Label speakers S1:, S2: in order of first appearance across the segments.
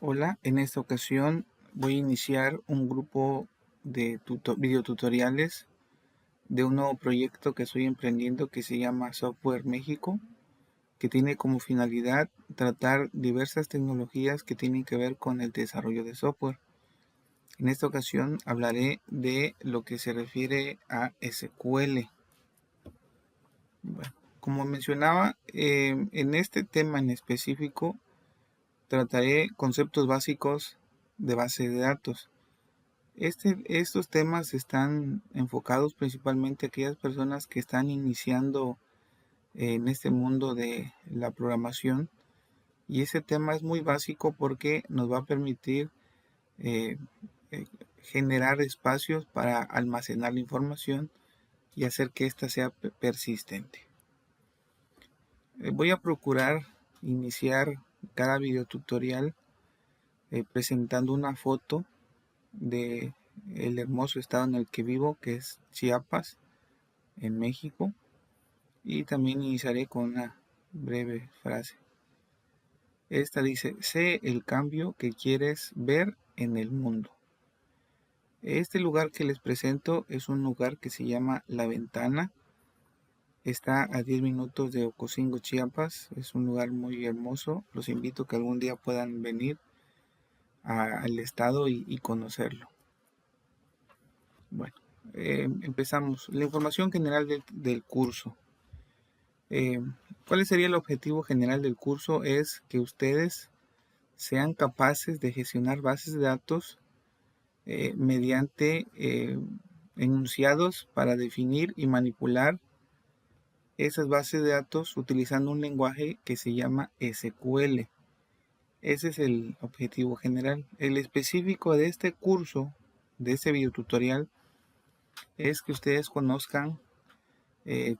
S1: Hola, en esta ocasión voy a iniciar un grupo de videotutoriales de un nuevo proyecto que estoy emprendiendo que se llama Software México, que tiene como finalidad tratar diversas tecnologías que tienen que ver con el desarrollo de software. En esta ocasión hablaré de lo que se refiere a SQL. Bueno, como mencionaba, en este tema en específico trataré conceptos básicos de base de datos. Estos temas están enfocados principalmente a aquellas personas que están iniciando en este mundo de la programación, y ese tema es muy básico porque nos va a permitir eh, eh, generar espacios para almacenar la información y hacer que ésta sea persistente. Voy a procurar iniciar cada video tutorial presentando una foto de el hermoso estado en el que vivo, que es Chiapas, en México, y también iniciaré con una breve frase. Esta dice: sé el cambio que quieres ver en el mundo. Este lugar que les presento es un lugar que se llama La Ventana. Está a 10 minutos de Ocosingo, Chiapas. Es un lugar muy hermoso. Los invito a que algún día puedan venir al estado y conocerlo. Bueno, empezamos. La información general del curso. Eh, ¿Cuál sería el objetivo general del curso? Es que ustedes sean capaces de gestionar bases de datos mediante enunciados para definir y manipular esas bases de datos utilizando un lenguaje que se llama SQL. Ese es el objetivo general. El específico de este curso, de este video tutorial, es que ustedes conozcan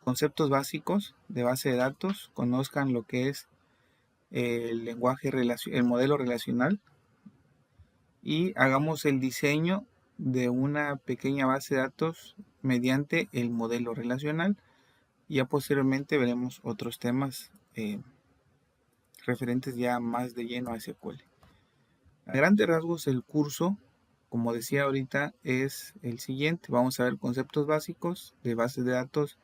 S1: conceptos básicos de base de datos, conozcan lo que es el modelo relacional, y hagamos el diseño de una pequeña base de datos mediante el modelo relacional. Ya posteriormente veremos otros temas referentes ya más de lleno a SQL. A grandes rasgos, el curso, como decía ahorita, es el siguiente. Vamos a ver conceptos básicos de bases de datos,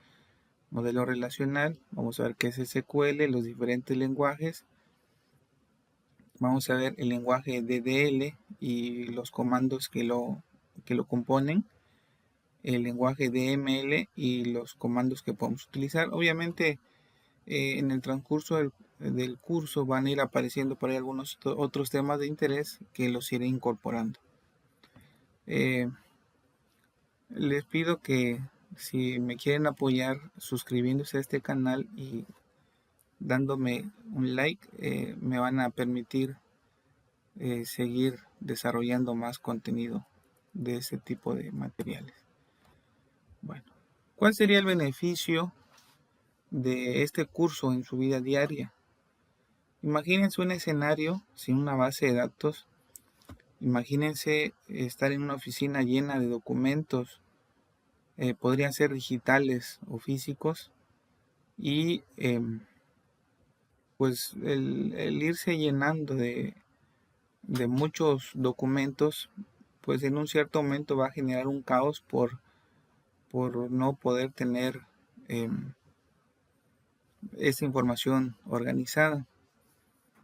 S1: modelo relacional, vamos a ver qué es SQL, los diferentes lenguajes, vamos a ver el lenguaje DDL y los comandos que lo componen, el lenguaje DML y los comandos que podemos utilizar. Obviamente en el transcurso del curso van a ir apareciendo por ahí algunos otros temas de interés que los iré incorporando. Les pido que si me quieren apoyar suscribiéndose a este canal y dándome un like, me van a permitir seguir desarrollando más contenido de ese tipo de materiales. Bueno, ¿cuál sería el beneficio de este curso en su vida diaria? Imagínense un escenario sin una base de datos. Imagínense estar en una oficina llena de documentos, podrían ser digitales o físicos, y pues el irse llenando de muchos documentos, pues en un cierto momento va a generar un caos por no poder tener esa información organizada.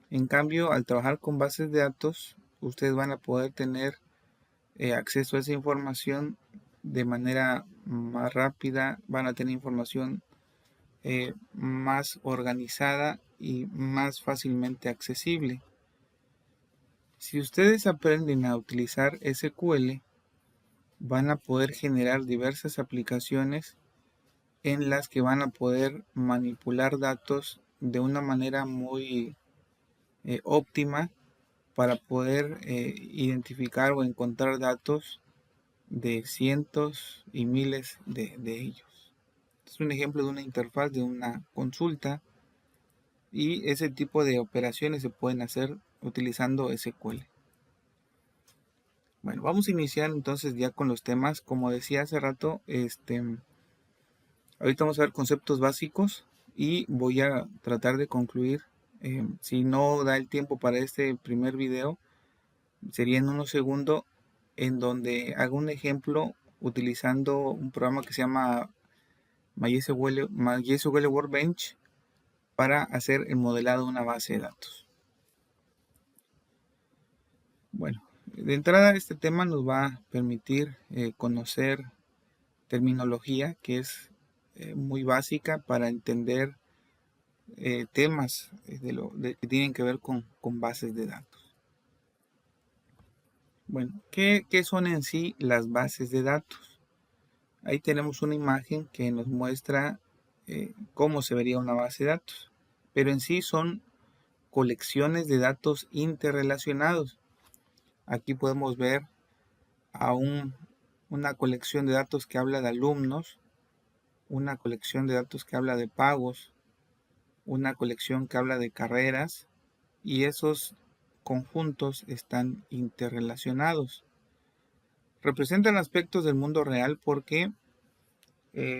S1: En cambio, al trabajar con bases de datos, ustedes van a poder tener acceso a esa información de manera más rápida, van a tener información más organizada y más fácilmente accesible. Si ustedes aprenden a utilizar SQL, van a poder generar diversas aplicaciones en las que van a poder manipular datos de una manera muy óptima para poder identificar o encontrar datos de cientos y miles de ellos. Es un ejemplo de una interfaz de una consulta, y ese tipo de operaciones se pueden hacer utilizando SQL. Bueno, vamos a iniciar entonces ya con los temas. Como decía hace rato, ahorita vamos a ver conceptos básicos y voy a tratar de concluir. Si no da el tiempo para este primer video, Sería en unos segundos en donde hago un ejemplo utilizando un programa que se llama MySQL Workbench para hacer el modelado de una base de datos. Bueno, de entrada este tema nos va a permitir conocer terminología que es muy básica para entender temas que tienen que ver con bases de datos. Bueno, ¿qué son en sí las bases de datos? Ahí tenemos una imagen que nos muestra cómo se vería una base de datos, pero en sí son colecciones de datos interrelacionados. Aquí podemos ver a una colección de datos que habla de alumnos, una colección de datos que habla de pagos, una colección que habla de carreras, y esos conjuntos están interrelacionados. Representan aspectos del mundo real porque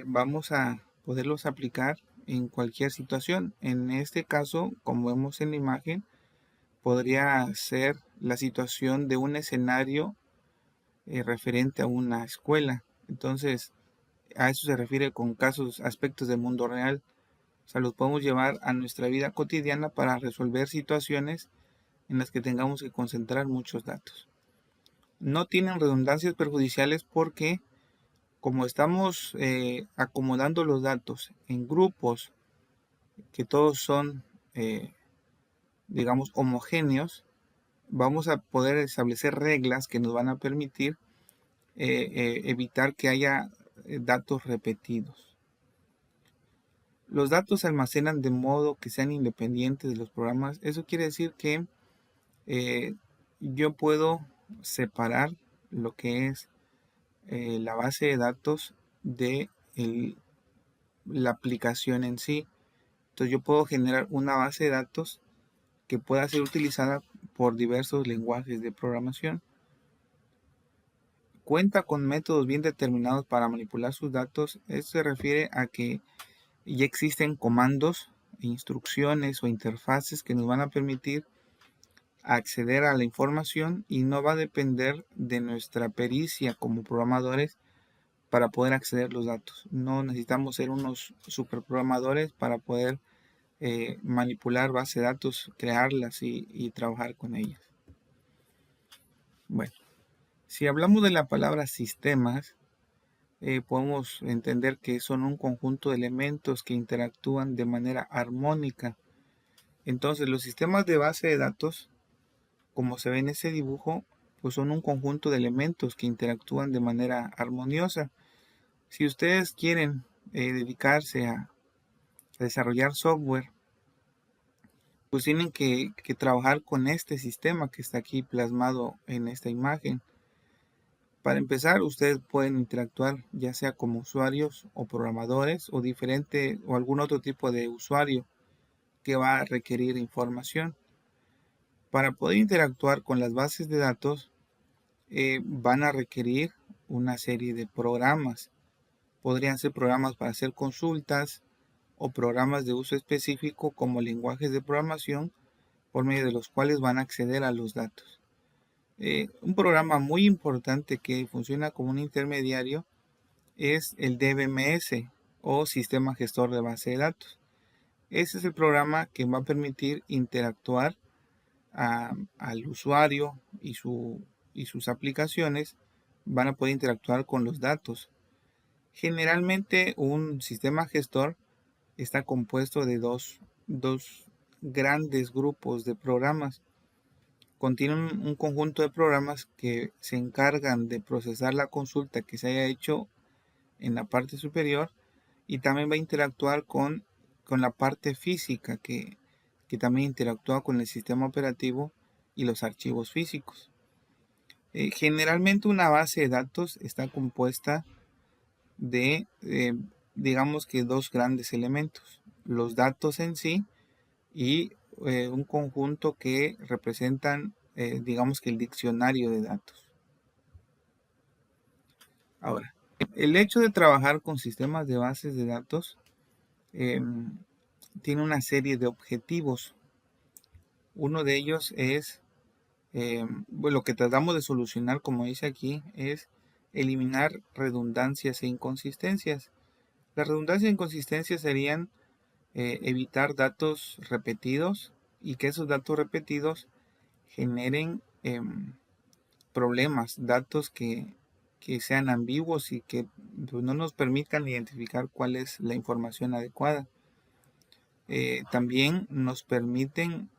S1: vamos a poderlos aplicar en cualquier situación. En este caso, como vemos en la imagen, podría ser la situación de un escenario referente a una escuela. Entonces, a eso se refiere con aspectos del mundo real. O sea, los podemos llevar a nuestra vida cotidiana para resolver situaciones en las que tengamos que concentrar muchos datos. No tienen redundancias perjudiciales porque como estamos acomodando los datos en grupos que todos son, digamos, homogéneos, vamos a poder establecer reglas que nos van a permitir evitar que haya datos repetidos. Los datos se almacenan de modo que sean independientes de los programas. Eso quiere decir que yo puedo separar lo que es la base de datos de la aplicación en sí. Entonces yo puedo generar una base de datos que pueda ser utilizada por diversos lenguajes de programación. Cuenta con métodos bien determinados para manipular sus datos. Esto se refiere a que ya existen comandos, instrucciones o interfaces que nos van a permitir acceder a la información y no va a depender de nuestra pericia como programadores para poder acceder a los datos. No necesitamos ser unos superprogramadores para poder manipular bases de datos, crearlas y trabajar con ellas. Bueno, si hablamos de la palabra sistemas, podemos entender que son un conjunto de elementos que interactúan de manera armónica. Entonces, los sistemas de base de datos, como se ve en ese dibujo, pues son un conjunto de elementos que interactúan de manera armoniosa. Si ustedes quieren dedicarse a desarrollar software, pues tienen que trabajar con este sistema que está aquí plasmado en esta imagen. Para empezar, ustedes pueden interactuar ya sea como usuarios o programadores o o algún otro tipo de usuario que va a requerir información. Para poder interactuar con las bases de datos, van a requerir una serie de programas. Podrían ser programas para hacer consultas o programas de uso específico como lenguajes de programación por medio de los cuales van a acceder a los datos. Un programa muy importante que funciona como un intermediario es el DBMS o Sistema Gestor de Base de Datos. Ese es el programa que va a permitir interactuar al usuario y sus aplicaciones van a poder interactuar con los datos. Generalmente un sistema gestor está compuesto de dos grandes grupos de programas. Contiene un conjunto de programas que se encargan de procesar la consulta que se haya hecho en la parte superior y también va a interactuar con la parte física que también interactúa con el sistema operativo y los archivos físicos. Generalmente una base de datos está compuesta de digamos que dos grandes elementos: los datos en sí y un conjunto que representan digamos que el diccionario de datos. Ahora, el hecho de trabajar con sistemas de bases de datos tiene una serie de objetivos. Uno de ellos es Pues lo que tratamos de solucionar, como dice aquí, es eliminar redundancias e inconsistencias. Las redundancias e inconsistencias serían evitar datos repetidos y que esos datos repetidos generen problemas, datos que sean ambiguos y que pues, no nos permitan identificar cuál es la información adecuada. También nos permiten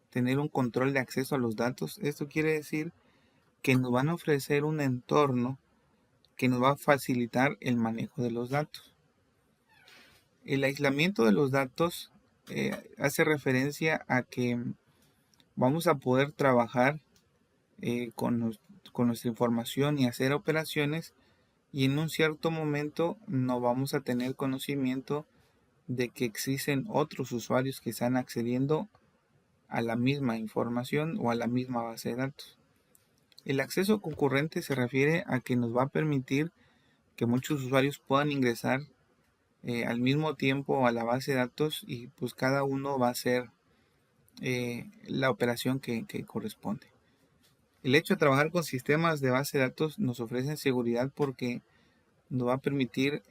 S1: tener un control de acceso a los datos. Esto quiere decir que nos van a ofrecer un entorno que nos va a facilitar el manejo de los datos. El aislamiento de los datos hace referencia a que vamos a poder trabajar con nuestra información y hacer operaciones, y en un cierto momento no vamos a tener conocimiento de que existen otros usuarios que están accediendo a la misma información o a la misma base de datos. El acceso concurrente se refiere a que nos va a permitir que muchos usuarios puedan ingresar al mismo tiempo a la base de datos, y pues cada uno va a hacer la operación que corresponde. El hecho de trabajar con sistemas de base de datos nos ofrece seguridad porque nos va a permitir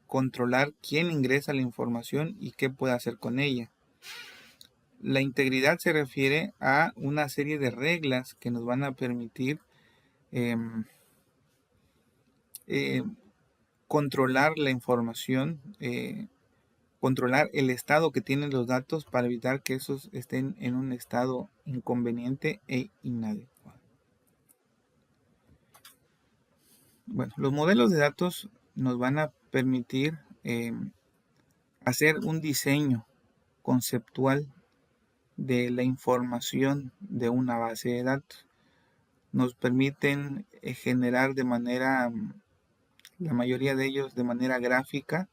S1: controlar quién ingresa la información y qué puede hacer con ella. La integridad se refiere a una serie de reglas que nos van a permitir controlar la información, controlar el estado que tienen los datos para evitar que esos estén en un estado inconveniente e inadecuado. Bueno, los modelos de datos nos van a permitir hacer un diseño conceptual de la información de una base de datos. Nos permiten generar de manera, la mayoría de ellos de manera gráfica,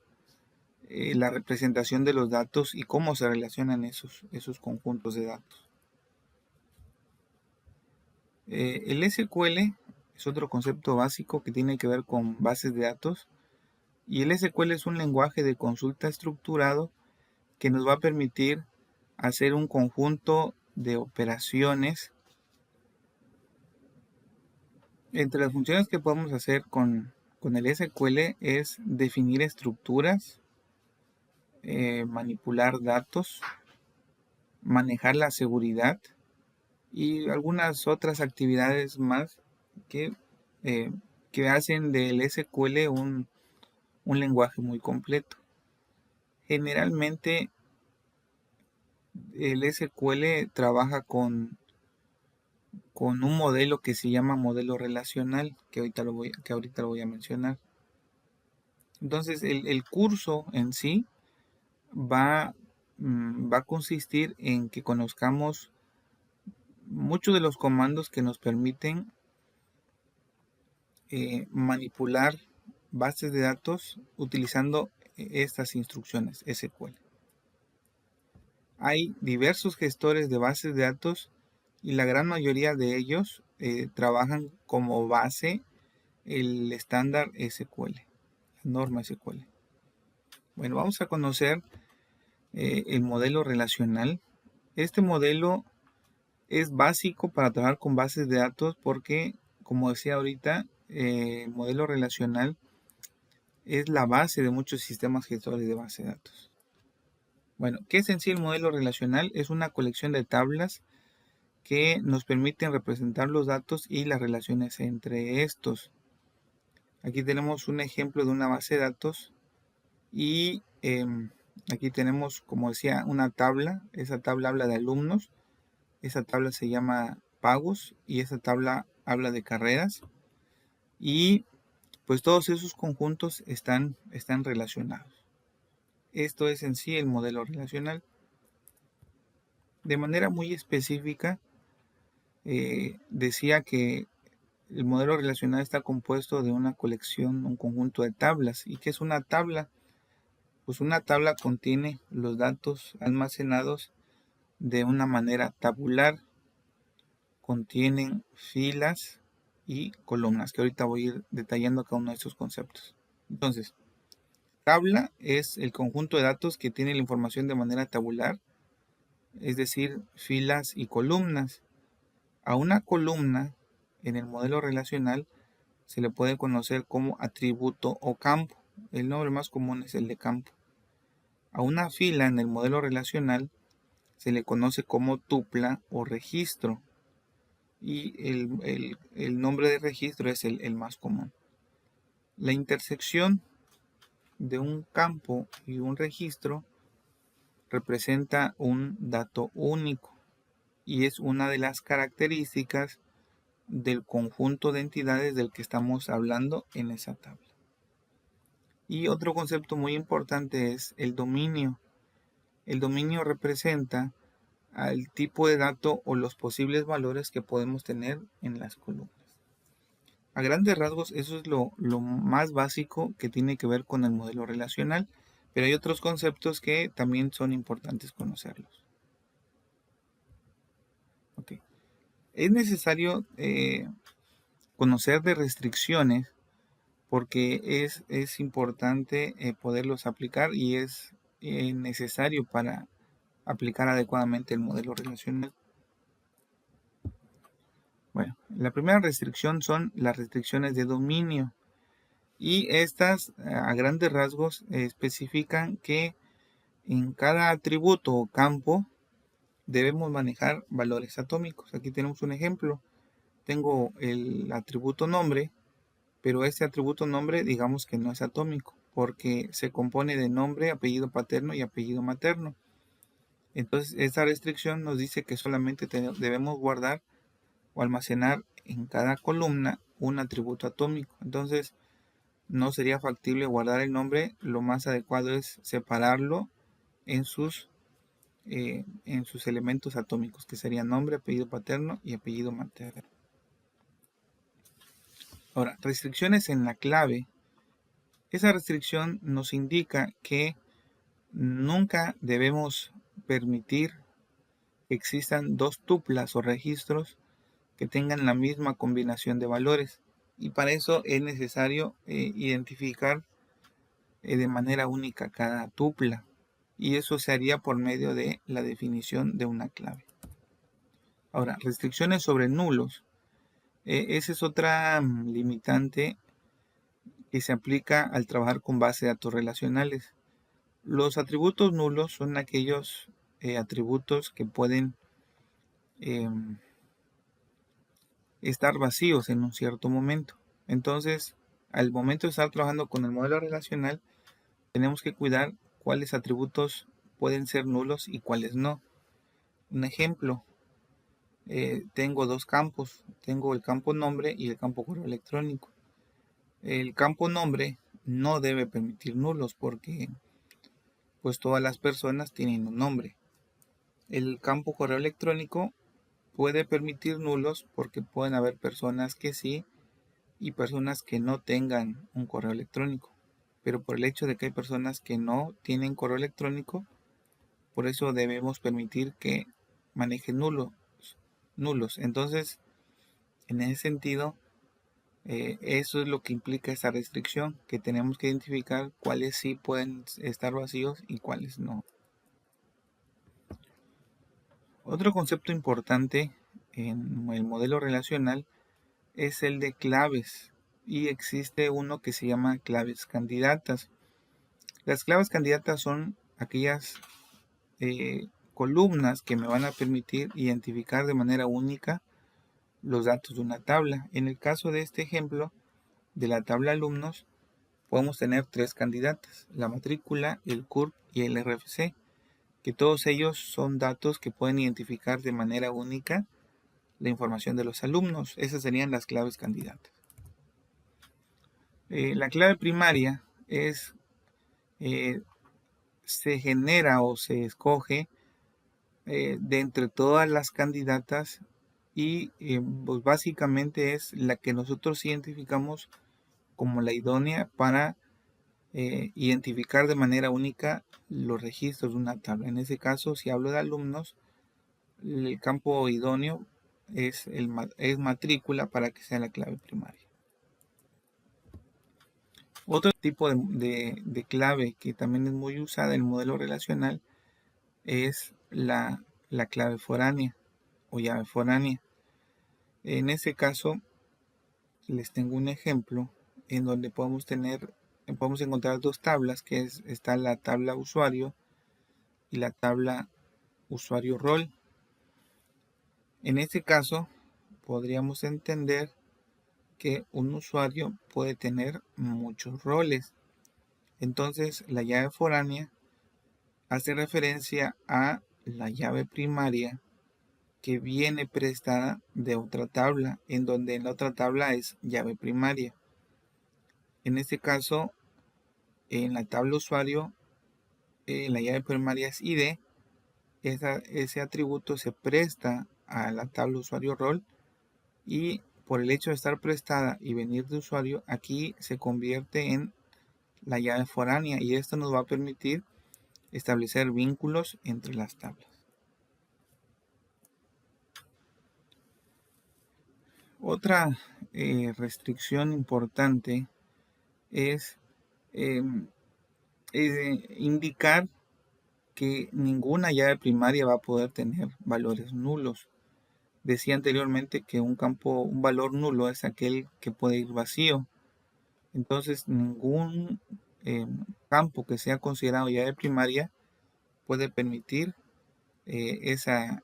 S1: la representación de los datos y cómo se relacionan esos conjuntos de datos. El SQL es otro concepto básico que tiene que ver con bases de datos, y el SQL es un lenguaje de consulta estructurado que nos va a permitir hacer un conjunto de operaciones. Entre las funciones que podemos hacer con el SQL es definir estructuras, manipular datos, manejar la seguridad y algunas otras actividades más que, que hacen del SQL un lenguaje muy completo. Generalmente el SQL trabaja con un modelo que se llama modelo relacional, que ahorita lo voy a mencionar. Entonces el curso en sí va a consistir en que conozcamos muchos de los comandos que nos permiten manipular bases de datos utilizando estas instrucciones SQL. Hay diversos gestores de bases de datos y la gran mayoría de ellos trabajan como base el estándar SQL, la norma SQL. Bueno, vamos a conocer el modelo relacional. Este modelo es básico para trabajar con bases de datos porque, como decía ahorita, el modelo relacional es la base de muchos sistemas gestores de base de datos. Bueno, ¿qué es en sí el modelo relacional? Es una colección de tablas que nos permiten representar los datos y las relaciones entre estos. Aquí tenemos un ejemplo de una base de datos y aquí tenemos, como decía, una tabla. Esa tabla habla de alumnos, esa tabla se llama pagos y esa tabla habla de carreras, y pues todos esos conjuntos están relacionados. Esto es en sí el modelo relacional. De manera muy específica, decía que el modelo relacional está compuesto de una colección, un conjunto de tablas. ¿Y qué es una tabla? Pues una tabla contiene los datos almacenados de una manera tabular. Contienen filas y columnas, que ahorita voy a ir detallando cada uno de estos conceptos. Entonces, tabla es el conjunto de datos que tiene la información de manera tabular, es decir, filas y columnas. A una columna en el modelo relacional se le puede conocer como atributo o campo. El nombre más común es el de campo. A una fila en el modelo relacional se le conoce como tupla o registro. Y el nombre de registro es el más común. La intersección de un campo y un registro representa un dato único y es una de las características del conjunto de entidades del que estamos hablando en esa tabla. Y otro concepto muy importante es el dominio. El dominio representa al tipo de dato o los posibles valores que podemos tener en las columnas. A grandes rasgos, eso es lo más básico que tiene que ver con el modelo relacional, pero hay otros conceptos que también son importantes conocerlos. Okay. Es necesario conocer de restricciones porque es importante poderlos aplicar y es necesario para aplicar adecuadamente el modelo relacional. Bueno, la primera restricción son las restricciones de dominio y estas a grandes rasgos especifican que en cada atributo o campo debemos manejar valores atómicos. Aquí tenemos un ejemplo. Tengo el atributo nombre, pero este atributo nombre digamos que no es atómico porque se compone de nombre, apellido paterno y apellido materno. Entonces esta restricción nos dice que solamente debemos guardar o almacenar en cada columna un atributo atómico. Entonces no sería factible guardar el nombre, lo más adecuado es separarlo en sus elementos atómicos, que serían nombre, apellido paterno y apellido materno. Ahora, restricciones en la clave. Esa restricción nos indica que nunca debemos permitir que existan dos tuplas o registros que tengan la misma combinación de valores. Y para eso es necesario identificar de manera única cada tupla. Y eso se haría por medio de la definición de una clave. Ahora, restricciones sobre nulos. Esa es otra limitante que se aplica al trabajar con base de datos relacionales. Los atributos nulos son aquellos atributos que pueden estar vacíos en un cierto momento. Entonces, al momento de estar trabajando con el modelo relacional, tenemos que cuidar cuáles atributos pueden ser nulos y cuáles no. Un ejemplo, tengo dos campos, tengo el campo nombre y el campo correo electrónico. El campo nombre no debe permitir nulos porque pues todas las personas tienen un nombre. El campo correo electrónico puede permitir nulos porque pueden haber personas que sí y personas que no tengan un correo electrónico. Pero por el hecho de que hay personas que no tienen correo electrónico, por eso debemos permitir que manejen nulos. Entonces, en ese sentido, eso es lo que implica esta restricción, que tenemos que identificar cuáles sí pueden estar vacíos y cuáles no. Otro concepto importante en el modelo relacional es el de claves y existe uno que se llama claves candidatas. Las claves candidatas son aquellas columnas que me van a permitir identificar de manera única los datos de una tabla. En el caso de este ejemplo de la tabla alumnos podemos tener tres candidatas: la matrícula, el CURP y el RFC, que todos ellos son datos que pueden identificar de manera única la información de los alumnos. Esas serían las claves candidatas. La clave primaria es se genera o se escoge de entre todas las candidatas y pues básicamente es la que nosotros identificamos como la idónea para identificar de manera única los registros de una tabla. En ese caso, si hablo de alumnos, el campo idóneo es matrícula para que sea la clave primaria. Otro tipo de clave que también es muy usada en el modelo relacional es la clave foránea o llave foránea. En ese caso, les tengo un ejemplo en donde podemos encontrar dos tablas, está la tabla usuario y la tabla usuario rol. En este caso, podríamos entender que un usuario puede tener muchos roles. Entonces, la llave foránea hace referencia a la llave primaria que viene prestada de otra tabla, en donde en la otra tabla es llave primaria. En este caso, en la tabla usuario, la llave primaria es ID. Ese atributo se presta a la tabla usuario rol, y por el hecho de estar prestada y venir de usuario, aquí se convierte en la llave foránea, y esto nos va a permitir establecer vínculos entre las tablas. Otra restricción importante es indicar que ninguna llave primaria va a poder tener valores nulos. Decía anteriormente que un valor nulo es aquel que puede ir vacío. Entonces, ningún campo que sea considerado llave primaria puede permitir esa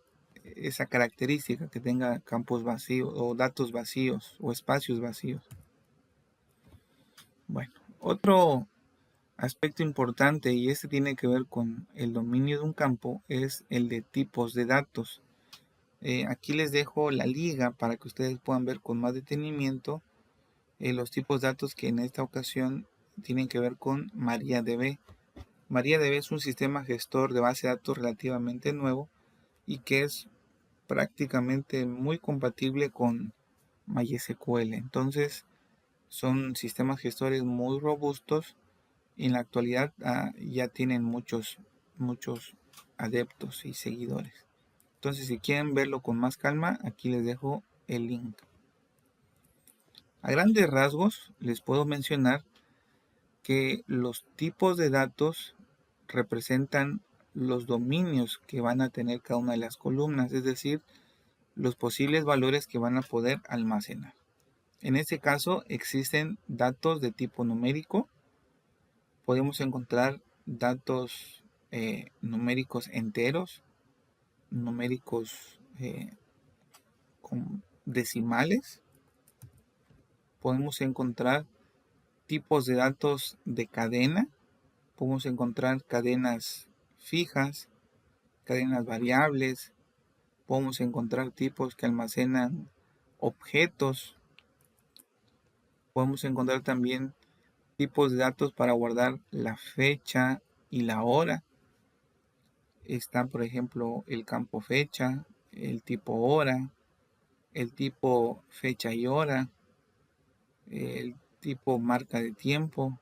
S1: característica, que tenga campos vacíos o datos vacíos o espacios vacíos. Bueno, otro aspecto importante, y este tiene que ver con el dominio de un campo, es el de tipos de datos. Aquí les dejo la liga para que ustedes puedan ver con más detenimiento los tipos de datos que en esta ocasión tienen que ver con MariaDB. MariaDB es un sistema gestor de base de datos relativamente nuevo y que es prácticamente muy compatible con MySQL. Entonces, son sistemas gestores muy robustos y en la actualidad ya tienen muchos adeptos y seguidores. Entonces, si quieren verlo con más calma, aquí les dejo el link. A grandes rasgos, les puedo mencionar que los tipos de datos representan los dominios que van a tener cada una de las columnas, es decir, los posibles valores que van a poder almacenar. En este caso, existen datos de tipo numérico. Podemos encontrar datos numéricos enteros, numéricos con decimales. Podemos encontrar tipos de datos de cadena. Podemos encontrar cadenas fijas, cadenas variables. Podemos encontrar tipos que almacenan objetos. Podemos encontrar también tipos de datos para guardar la fecha y la hora. Está, por ejemplo, el campo fecha, el tipo hora, el tipo fecha y hora, el tipo marca de tiempo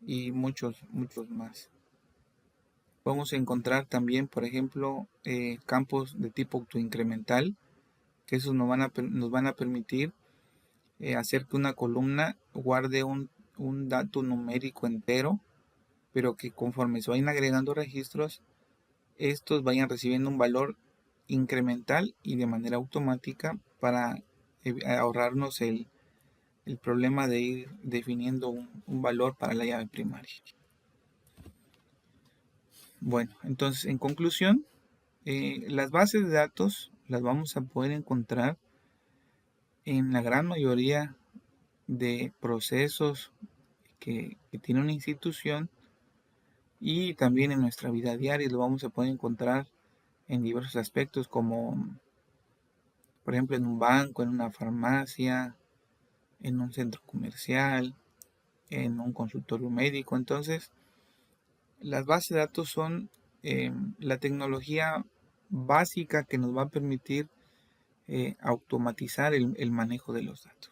S1: y muchos más. Podemos encontrar también, por ejemplo, campos de tipo autoincremental, que esos nos van a permitir hacer que una columna guarde un dato numérico entero, pero que conforme se vayan agregando registros, estos vayan recibiendo un valor incremental y de manera automática para ahorrarnos el problema de ir definiendo un valor para la llave primaria. Bueno, entonces en conclusión, las bases de datos las vamos a poder encontrar en la gran mayoría de procesos que tiene una institución, y también en nuestra vida diaria lo vamos a poder encontrar en diversos aspectos, como por ejemplo en un banco, en una farmacia, en un centro comercial, en un consultorio médico. Entonces, las bases de datos son la tecnología básica que nos va a permitir automatizar el manejo de los datos.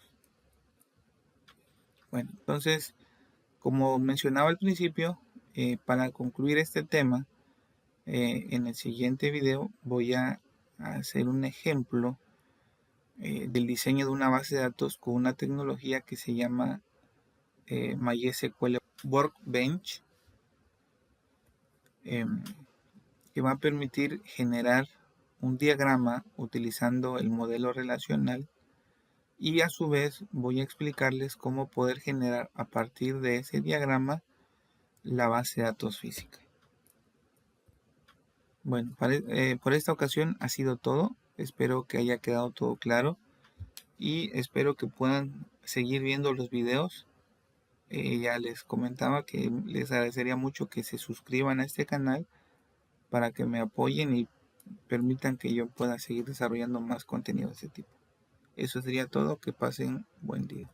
S1: Bueno, entonces, como mencionaba al principio, para concluir este tema, en el siguiente video voy a hacer un ejemplo del diseño de una base de datos con una tecnología que se llama MySQL Workbench, que va a permitir generar un diagrama utilizando el modelo relacional, y a su vez voy a explicarles cómo poder generar a partir de ese diagrama la base de datos física. Bueno, por esta ocasión ha sido todo. Espero que haya quedado todo claro y espero que puedan seguir viendo los videos. Ya les comentaba que les agradecería mucho que se suscriban a este canal para que me apoyen y permitan que yo pueda seguir desarrollando más contenido de este tipo. Eso sería todo. Que pasen buen día.